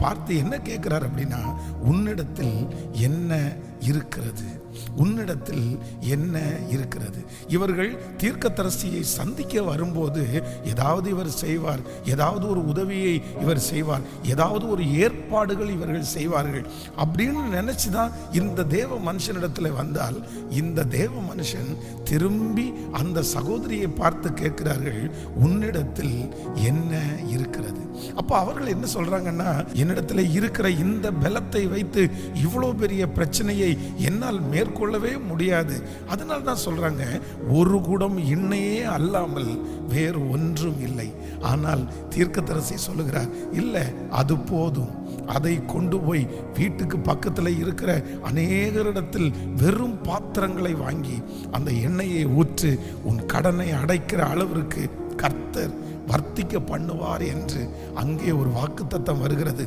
பார்த்து என்ன கேட்கிறார் அப்படின்னா, உன்னிடத்தில் என்ன இருக்கிறது, உன்னிடத்தில் என்ன இருக்கிறது. இவர்கள் தீர்க்கதரிசியை சந்திக்க வரும்போது ஏதாவது இவர் செய்வார், ஏதாவது ஒரு உதவியை இவர் செய்வார், ஏதாவது ஒரு ஏற்பாடுகள் இவர்கள் செய்வார்கள் அப்படின்னு நினைச்சுதான் இந்த தேவ மனுஷனிடத்தில் வந்தால், இந்த தேவ மனுஷன் திரும்பி அந்த சகோதரியை பார்த்து கேட்கிறார்கள், உன்னிடத்தில் என்ன இருக்கிறது. அப்ப அவர்கள் என்ன சொல்றாங்கன்னா, என்னிடத்தில் இருக்கிற இந்த பலத்தை வைத்து இவ்வளவு பெரிய பிரச்சனையை என்னால் மேற்கொள்ளவே முடியாது. அதனால தான் சொல்றாங்க, ஒரு குடம் எண்ணெயே அல்லாமல் வேறு ஒன்றும் இல்லை. ஆனால் தீர்க்கதரிசி சொல்லுகிறார், இல்லை அது போதும், அதை கொண்டு போய் வீட்டுக்கு பக்கத்தில் இருக்கிற அநேகரிடத்தில் வெறும் பாத்திரங்களை வாங்கி அந்த எண்ணெயை ஊற்று, உன் கடனை அடைக்கிற அளவிற்கு கர்த்தர் வர்த்திக்க பண்ணுவார் என்று அங்கே ஒரு வாக்குத்தத்தம் வருகிறது.